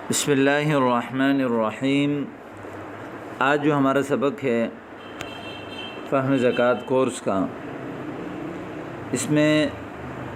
بسم اللہ الرحمن الرحیم۔ آج جو ہمارا سبق ہے فہم زکوٰۃ کورس کا، اس میں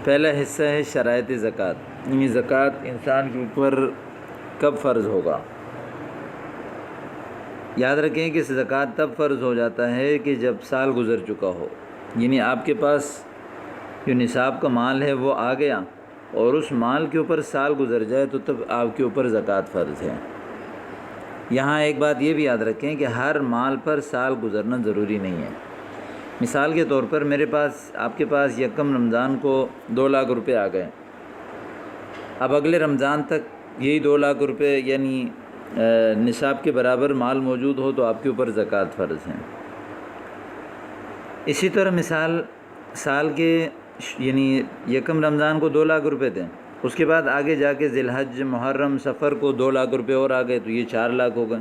پہلا حصہ ہے شرائط زکوٰۃ، یعنی زکوٰۃ انسان کے اوپر کب فرض ہوگا۔ یاد رکھیں کہ زکوٰۃ تب فرض ہو جاتا ہے کہ جب سال گزر چکا ہو، یعنی آپ کے پاس جو نصاب کا مال ہے وہ آ گیا اور اس مال کے اوپر سال گزر جائے تو تب آپ کے اوپر زکوٰۃ فرض ہے۔ یہاں ایک بات یہ بھی یاد رکھیں کہ ہر مال پر سال گزرنا ضروری نہیں ہے۔ مثال کے طور پر آپ کے پاس یکم رمضان کو 2 لاکھ روپے آ گئے، اب اگلے رمضان تک یہی 2 لاکھ روپے یعنی نصاب کے برابر مال موجود ہو تو آپ کے اوپر زکوٰۃ فرض ہے۔ اسی طرح مثال سال کے یعنی یکم رمضان کو 2 لاکھ روپے تھے، اس کے بعد آگے جا کے ذی الحج، محرم، سفر کو 2 لاکھ روپے اور آ گئے تو یہ 4 لاکھ ہو گئے،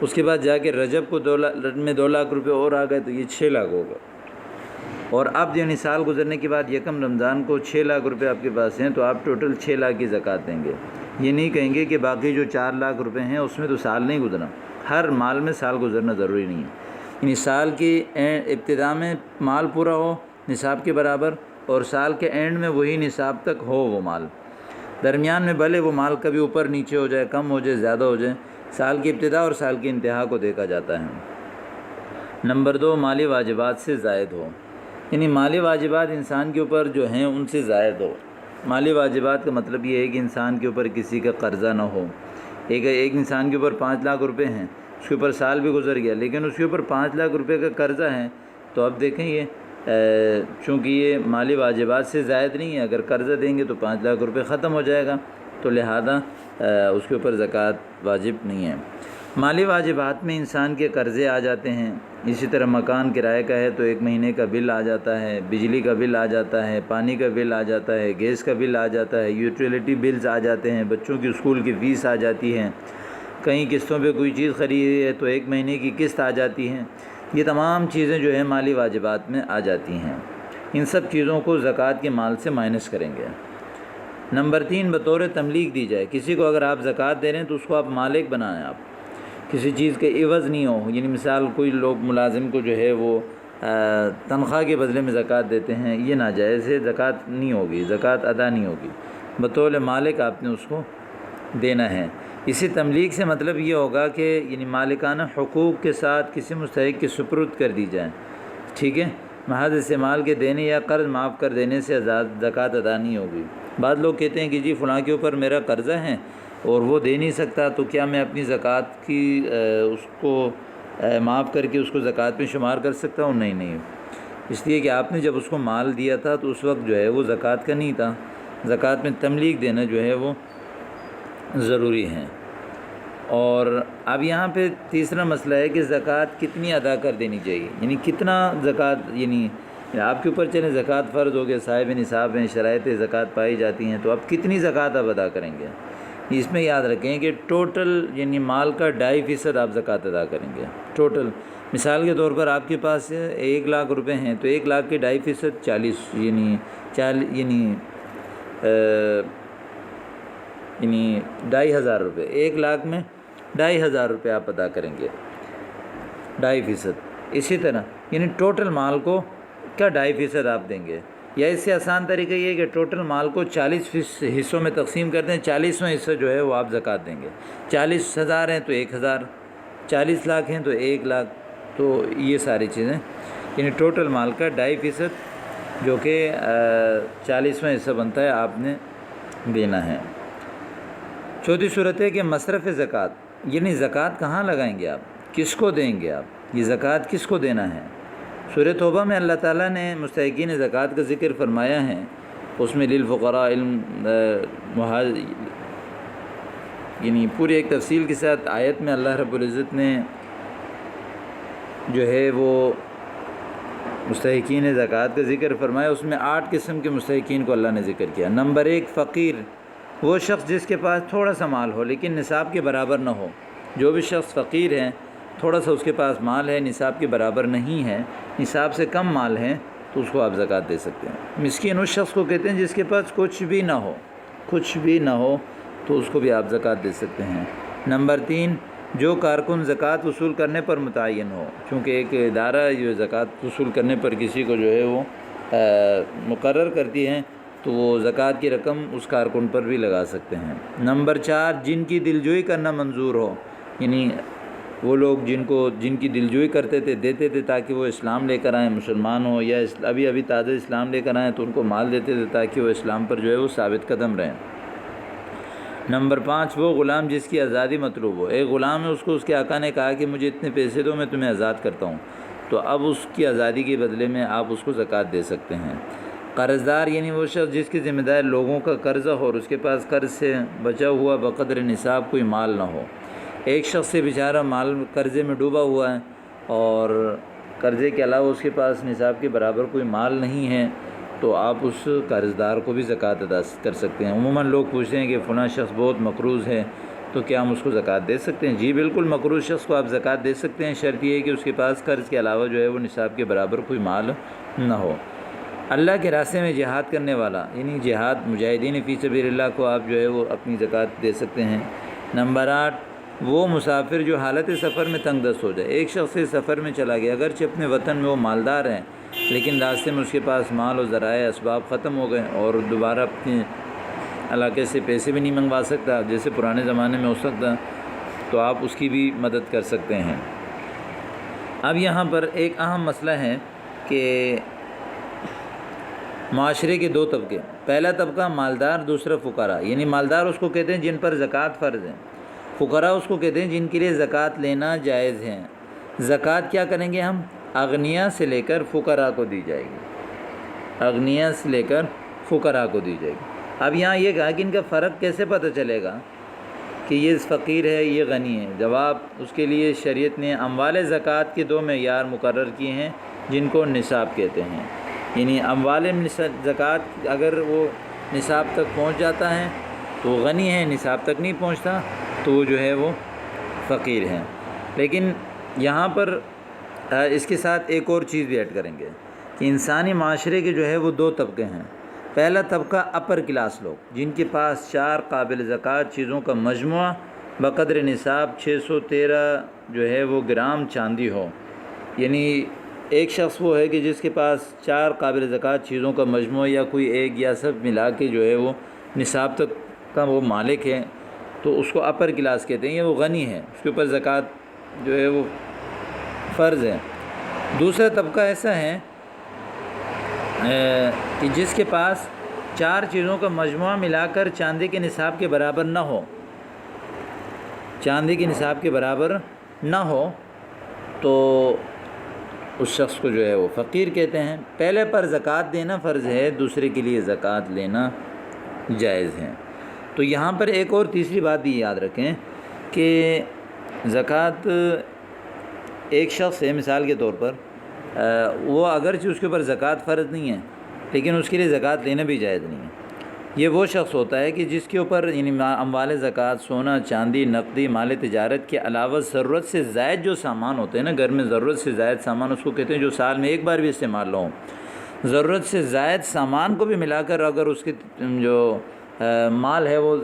اس کے بعد جا کے رجب کو 2 لاکھ روپے اور آ گئے تو یہ 6 لاکھ ہو گئے، اور اب یعنی سال گزرنے کے بعد یکم رمضان کو 6 لاکھ روپے آپ کے پاس ہیں تو آپ ٹوٹل 6 لاکھ کی زکوٰۃ دیں گے۔ یہ نہیں کہیں گے کہ باقی جو 4 لاکھ روپے ہیں اس میں تو سال نہیں گزرا، ہر مال میں سال گزرنا ضروری نہیں ہے، یعنی سال کی ابتدا میں مال پورا ہو نصاب کے برابر اور سال کے اینڈ میں وہی نصاب تک ہو وہ مال، درمیان میں بھلے وہ مال کبھی اوپر نیچے ہو جائے، کم ہو جائے، زیادہ ہو جائے، سال کی ابتدا اور سال کی انتہا کو دیکھا جاتا ہے۔ نمبر 2، مالی واجبات سے زائد ہو، یعنی مالی واجبات انسان کے اوپر جو ہیں ان سے زائد ہو۔ مالی واجبات کا مطلب یہ ہے کہ انسان کے اوپر کسی کا قرضہ نہ ہو۔ ایک انسان کے اوپر 5 لاکھ روپے ہیں، اس کے اوپر سال بھی گزر گیا لیکن اس کے اوپر 5 لاکھ روپے کا قرضہ ہے، تو اب دیکھیں یہ چونکہ یہ مالی واجبات سے زائد نہیں ہے، اگر قرضہ دیں گے تو 5 لاکھ روپے ختم ہو جائے گا، تو لہذا اس کے اوپر زکوٰۃ واجب نہیں ہے۔ مالی واجبات میں انسان کے قرضے آ جاتے ہیں، اسی طرح مکان کرائے کا ہے تو 1 مہینے کا بل آ جاتا ہے، بجلی کا بل آ جاتا ہے، پانی کا بل آ جاتا ہے، گیس کا بل آ جاتا ہے، یوٹیلیٹی بلز آ جاتے ہیں، بچوں کی اسکول کی فیس آ جاتی ہے، کہیں قسطوں پہ کوئی چیز خریدی ہے تو 1 مہینے کی قسط آ جاتی ہے۔ یہ تمام چیزیں جو ہیں مالی واجبات میں آ جاتی ہیں، ان سب چیزوں کو زکوٰۃ کے مال سے مائنس کریں گے۔ نمبر 3، بطور تملیک دی جائے، کسی کو اگر آپ زکوٰۃ دے رہے ہیں تو اس کو آپ مالک بنائیں، آپ کسی چیز کے عوض نہیں ہو، یعنی مثال کوئی لوگ ملازم کو جو ہے وہ تنخواہ کے بدلے میں زکوٰۃ دیتے ہیں، یہ ناجائز ہے، زکوٰۃ نہیں ہوگی، زکوٰۃ ادا نہیں ہوگی، بطور مالک آپ نے اس کو دینا ہے۔ اسی تملیک سے مطلب یہ ہوگا کہ یعنی مالکانہ حقوق کے ساتھ کسی مستحق کی سپرد کر دی جائے، ٹھیک ہے، محض استعمال کے دینے یا قرض معاف کر دینے سے زکوٰۃ ادا نہیں ہوگی۔ بعض لوگ کہتے ہیں کہ جی فلاں کے اوپر میرا قرضہ ہے اور وہ دے نہیں سکتا تو کیا میں اپنی زکوٰۃ کی اس کو معاف کر کے اس کو زکوٰۃ میں شمار کر سکتا ہوں؟ نہیں، اس لیے کہ آپ نے جب اس کو مال دیا تھا تو اس وقت جو ہے وہ زکوٰۃ کا نہیں تھا، زکوٰۃ میں تملیک دینا جو ہے وہ ضروری ہے۔ اور اب یہاں پہ تیسرا مسئلہ ہے کہ زکوٰۃ کتنی ادا کر دینی چاہیے، یعنی کتنا زکوٰۃ، یعنی آپ کے اوپر چلیں زکوٰۃ فرض ہو گیا، صاحب نصاب ہیں، شرائط زکوٰۃ پائی جاتی ہیں، تو اب کتنی زکوٰۃ آپ ادا کریں گے؟ اس میں یاد رکھیں کہ ٹوٹل یعنی مال کا 2.5% آپ زکوٰۃ ادا کریں گے، ٹوٹل۔ مثال کے طور پر آپ کے پاس 1 لاکھ روپے ہیں تو 1 لاکھ کے 2.5% 40 یعنی 2,500 روپے، 1 لاکھ میں 2,500 روپے آپ ادا کریں گے، 2.5%۔ اسی طرح یعنی ٹوٹل مال کو کا 2.5% آپ دیں گے، یا اس سے آسان طریقہ یہ ہے کہ ٹوٹل مال کو 40 حصوں میں تقسیم کر دیں، 40واں حصہ جو ہے وہ آپ زکوٰۃ دیں گے۔ 40,000 ہیں تو 1,000، 40 لاکھ ہیں تو 1 لاکھ، تو یہ ساری چیزیں یعنی ٹوٹل مال کا 2.5% جو کہ 40واں حصہ بنتا ہے آپ نے دینا ہے۔ چوتھی صورت ہے کہ مصرف زکوٰۃ، یعنی زکوٰۃ کہاں لگائیں گے آپ، کس کو دیں گے آپ، یہ زکوٰۃ کس کو دینا ہے۔ سورۃ توبہ میں اللہ تعالیٰ نے مستحقین زکوٰۃ کا ذکر فرمایا ہے، اس میں للفقراء یعنی پوری ایک تفصیل کے ساتھ آیت میں اللہ رب العزت نے جو ہے وہ مستحقین زکوٰۃ کا ذکر فرمایا، اس میں 8 قسم کے مستحقین کو اللہ نے ذکر کیا۔ نمبر 1، فقیر، وہ شخص جس کے پاس تھوڑا سا مال ہو لیکن نصاب کے برابر نہ ہو۔ جو بھی شخص فقیر ہے، تھوڑا سا اس کے پاس مال ہے، نصاب کے برابر نہیں ہے، نصاب سے کم مال ہے، تو اس کو آپ زکوٰۃ دے سکتے ہیں۔ مسکین اس شخص کو کہتے ہیں جس کے پاس کچھ بھی نہ ہو، تو اس کو بھی آپ زکوٰۃ دے سکتے ہیں۔ نمبر 3، جو کارکن زکوٰۃ وصول کرنے پر متعین ہو، چونکہ ایک ادارہ جو زکوٰۃ وصول کرنے پر کسی کو جو ہے وہ مقرر کرتی ہے تو وہ زکوٰۃ کی رقم اس کارکن پر بھی لگا سکتے ہیں۔ نمبر 4، جن کی دلجوئی کرنا منظور ہو، یعنی وہ لوگ جن کی دلجوئی کرتے تھے، دیتے تھے تاکہ وہ اسلام لے کر آئیں، مسلمان ہوں، یا ابھی تازہ اسلام لے کر آئیں تو ان کو مال دیتے تھے تاکہ وہ اسلام پر جو ہے وہ ثابت قدم رہیں۔ نمبر 5، وہ غلام جس کی آزادی مطلوب ہو، ایک غلام ہے، اس کو اس کے آقا نے کہا کہ مجھے اتنے پیسے دو، میں تمہیں آزاد کرتا ہوں، تو اب اس کی آزادی کے بدلے میں آپ اس کو زکوٰۃ دے سکتے ہیں۔ قرض دار یعنی وہ شخص جس کی ذمہ دار لوگوں کا قرضہ ہو اور اس کے پاس قرض سے بچا ہوا بقدر نصاب کوئی مال نہ ہو۔ ایک شخص سے بیچارہ مال قرضے میں ڈوبا ہوا ہے اور قرضے کے علاوہ اس کے پاس نصاب کے برابر کوئی مال نہیں ہے، تو آپ اس قرض دار کو بھی زکوٰۃ ادا کر سکتے ہیں۔ عموماً لوگ پوچھتے ہیں کہ فلاں شخص بہت مقروض ہے تو کیا ہم اس کو زکوٰۃ دے سکتے ہیں؟ جی بالکل، مقروض شخص کو آپ زکوٰۃ دے سکتے ہیں، شرط یہ ہے کہ اس کے پاس قرض کے علاوہ جو ہے وہ نصاب کے برابر کوئی مال نہ ہو۔ اللہ کے راستے میں جہاد کرنے والا یعنی جہاد مجاہدین فی سبیل اللہ کو آپ جو ہے وہ اپنی زکوٰۃ دے سکتے ہیں۔ نمبر 8، وہ مسافر جو حالت سفر میں تنگ دست ہو جائے، ایک شخص سفر میں چلا گیا، اگرچہ اپنے وطن میں وہ مالدار ہیں لیکن راستے میں اس کے پاس مال و ذرائع اسباب ختم ہو گئے اور دوبارہ اپنے علاقے سے پیسے بھی نہیں منگوا سکتا جیسے پرانے زمانے میں ہو سکتا، تو آپ اس کی بھی مدد کر سکتے ہیں۔ اب یہاں پر ایک اہم مسئلہ ہے کہ معاشرے کے دو طبقے، پہلا طبقہ مالدار، دوسرا فقراء، یعنی مالدار اس کو کہتے ہیں جن پر زکوٰۃ فرض ہے، فقراء اس کو کہتے ہیں جن کے لیے زکوٰۃ لینا جائز ہے۔ زکوٰۃ کیا کریں گے ہم؟ اغنیاء سے لے کر فقراء کو دی جائے گی، اغنیاء سے لے کر فقراء کو دی جائے گی۔ اب یہاں یہ کہا کہ ان کا فرق کیسے پتہ چلے گا کہ یہ فقیر ہے یہ غنی ہے؟ جواب، اس کے لیے شریعت نے اموال زکوٰۃ کے 2 معیار مقرر کیے ہیں جن کو نصاب کہتے ہیں، یعنی اموال زکوٰۃ اگر وہ نصاب تک پہنچ جاتا ہے تو وہ غنی ہے، نصاب تک نہیں پہنچتا تو وہ جو ہے وہ فقیر ہیں۔ لیکن یہاں پر اس کے ساتھ ایک اور چیز بھی ایڈ کریں گے کہ انسانی معاشرے کے جو ہے وہ 2 طبقے ہیں۔ پہلا طبقہ اپر کلاس لوگ جن کے پاس 4 قابل زکوٰۃ چیزوں کا مجموعہ بقدر نصاب 613 جو ہے وہ گرام چاندی ہو، یعنی ایک شخص وہ ہے کہ جس کے پاس 4 قابل زکوٰۃ چیزوں کا مجموعہ یا کوئی ایک یا سب ملا کے جو ہے وہ نصاب تک کا وہ مالک ہے، تو اس کو اپر کلاس کہتے ہیں، یہ وہ غنی ہے، اس کے اوپر زکوٰۃ جو ہے وہ فرض ہے۔ دوسرا طبقہ ایسا ہے کہ جس کے پاس 4 چیزوں کا مجموعہ ملا کر چاندی کے نصاب کے برابر نہ ہو، چاندی کے نصاب کے برابر نہ ہو، تو اس شخص کو جو ہے وہ فقیر کہتے ہیں۔ پہلے پر زکوٰۃ دینا فرض ہے، دوسرے کے لیے زکوٰۃ لینا جائز ہے۔ تو یہاں پر ایک اور تیسری بات بھی یاد رکھیں کہ زکوٰۃ ایک شخص ہے، مثال کے طور پر وہ اگرچہ اس کے اوپر زکوٰۃ فرض نہیں ہے لیکن اس کے لیے زکوٰۃ لینا بھی جائز نہیں ہے۔ یہ وہ شخص ہوتا ہے کہ جس کے اوپر یعنی اموال زکوٰۃ، سونا، چاندی، نقدی، مال تجارت کے علاوہ ضرورت سے زائد جو سامان ہوتے ہیں نا، گھر میں ضرورت سے زائد سامان اس کو کہتے ہیں جو سال میں ایک بار بھی استعمال نہ ہو، ضرورت سے زائد سامان کو بھی ملا کر اگر اس کے جو مال ہے وہ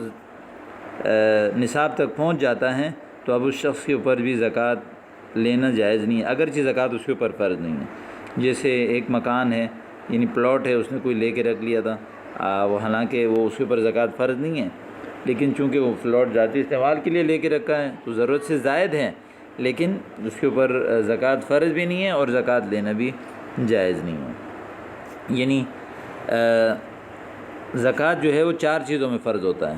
نصاب تک پہنچ جاتا ہے تو اب اس شخص کے اوپر بھی زکوٰۃ لینا جائز نہیں ہے، اگرچہ زکوٰۃ اس کے اوپر فرض نہیں ہے۔ جیسے ایک مکان ہے یعنی پلاٹ ہے، اس نے کوئی لے کے رکھ لیا تھا، وہ حالانکہ وہ اس کے اوپر زکوٰۃ فرض نہیں ہے، لیکن چونکہ وہ پلاٹ ذاتی استعمال کے لیے لے کے رکھا ہے تو ضرورت سے زائد ہے، لیکن اس کے اوپر زکوٰۃ فرض بھی نہیں ہے اور زکوٰۃ لینا بھی جائز نہیں ہے۔ یعنی زکوٰۃ جو ہے وہ 4 چیزوں میں فرض ہوتا ہے،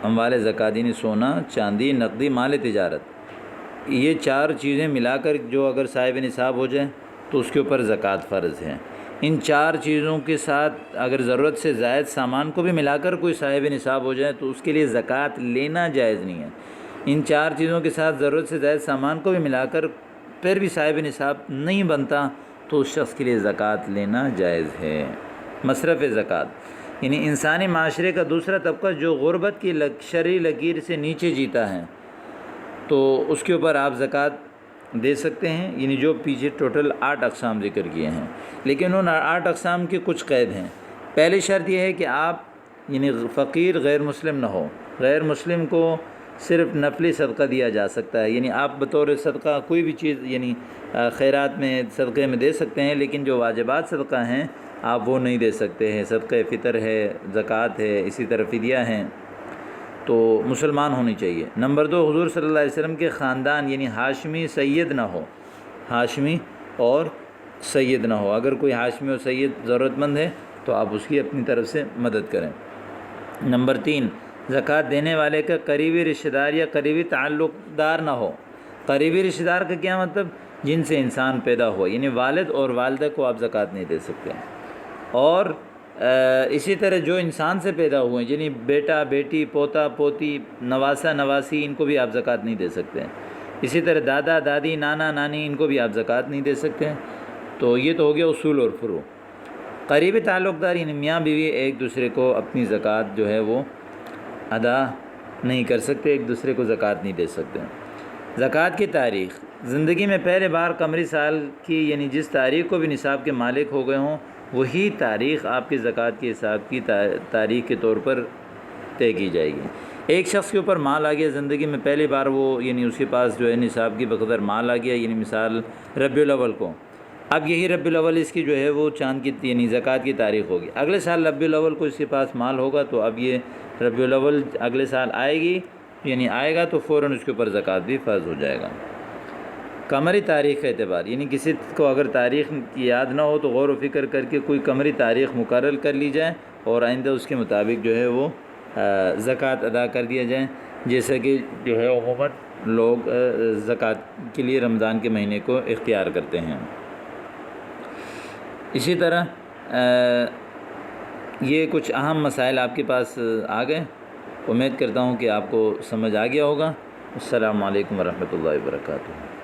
اموال زکوٰۃ یعنی سونا، چاندی، نقدی، مال تجارت، یہ 4 چیزیں ملا کر جو اگر صاحب نصاب ہو جائے تو اس کے اوپر زکوٰۃ فرض ہے۔ ان 4 چیزوں کے ساتھ اگر ضرورت سے زائد سامان کو بھی ملا کر کوئی صاحب نصاب ہو جائے تو اس کے لیے زکوٰۃ لینا جائز نہیں ہے۔ ان 4 چیزوں کے ساتھ ضرورت سے زائد سامان کو بھی ملا کر پھر بھی صاحب نصاب نہیں بنتا تو اس شخص کے لیے زکوٰۃ لینا جائز ہے۔ مصرف زکوٰۃ یعنی انسانی معاشرے کا دوسرا طبقہ جو غربت کی شرعی لکیر سے نیچے جیتا ہے تو اس کے اوپر آپ زکوٰۃ دے سکتے ہیں، یعنی جو پیچھے ٹوٹل 8 اقسام ذکر کیے ہیں، لیکن ان 8 اقسام کے کچھ قید ہیں۔ پہلی شرط یہ ہے کہ آپ یعنی فقیر غیر مسلم نہ ہو، غیر مسلم کو صرف نفلی صدقہ دیا جا سکتا ہے، یعنی آپ بطور صدقہ کوئی بھی چیز یعنی خیرات میں صدقے میں دے سکتے ہیں، لیکن جو واجبات صدقہ ہیں آپ وہ نہیں دے سکتے ہیں۔ صدقہ فطر ہے، زکوٰۃ ہے، اسی طرح فدیہ ہیں، تو مسلمان ہونی چاہیے۔ نمبر 2، حضور صلی اللہ علیہ وسلم کے خاندان یعنی ہاشمی سید نہ ہو، ہاشمی اور سید نہ ہو۔ اگر کوئی ہاشمی اور سید ضرورت مند ہے تو آپ اس کی اپنی طرف سے مدد کریں۔ نمبر 3، زکوٰۃ دینے والے کا قریبی رشتہ دار یا قریبی تعلق دار نہ ہو۔ قریبی رشتہ دار کا کیا مطلب؟ جن سے انسان پیدا ہوا، یعنی والد اور والدہ کو آپ زکوٰۃ نہیں دے سکتے۔ اور اسی طرح جو انسان سے پیدا ہوئے ہیں، یعنی بیٹا بیٹی، پوتا پوتی، نواسہ نواسی، ان کو بھی آپ زکوٰۃ نہیں دے سکتے۔ اسی طرح دادا دادی، نانا نانی، ان کو بھی آپ زکوٰۃ نہیں دے سکتے۔ تو یہ تو ہو گیا اصول اور فروع۔ قریبی تعلق دار یعنی میاں بیوی ایک دوسرے کو اپنی زکوٰۃ جو ہے وہ ادا نہیں کر سکتے، ایک دوسرے کو زکوٰۃ نہیں دے سکتے۔ زکوٰۃ کی تاریخ، زندگی میں پہلے بار قمری سال کی یعنی جس تاریخ کو بھی نصاب کے مالک ہو گئے ہوں وہی تاریخ آپ کی زکوٰۃ کے حساب کی تاریخ کے طور پر طے کی جائے گی۔ ایک شخص کے اوپر مال آ گیا زندگی میں پہلی بار، وہ یعنی اس کے پاس جو ہے نصاب کی بقدر مال آ گیا، یعنی مثال ربیع الاول کو، اب یہی ربیع الاول اس کی جو ہے وہ چاند کی یعنی زکوٰۃ کی تاریخ ہوگی۔ اگلے سال ربیع الاول کو اس کے پاس مال ہوگا تو اب یہ ربیع الاول اگلے سال آئے گی، یعنی آئے گا تو فوراً اس کے اوپر زکوٰۃ بھی فرض ہو جائے گا۔ قمری تاریخ کا اعتبار، یعنی کسی کو اگر تاریخ کی یاد نہ ہو تو غور و فکر کر کے کوئی قمری تاریخ مقرر کر لی جائے اور آئندہ اس کے مطابق جو ہے وہ زکوٰۃ ادا کر دیا جائے، جیسا کہ جو ہے عموماً لوگ زکوٰۃ کے لیے رمضان کے مہینے کو اختیار کرتے ہیں۔ اسی طرح یہ کچھ اہم مسائل آپ کے پاس آ گئے، امید کرتا ہوں کہ آپ کو سمجھ آ گیا ہوگا۔ السلام علیکم ورحمۃ اللہ وبرکاتہ۔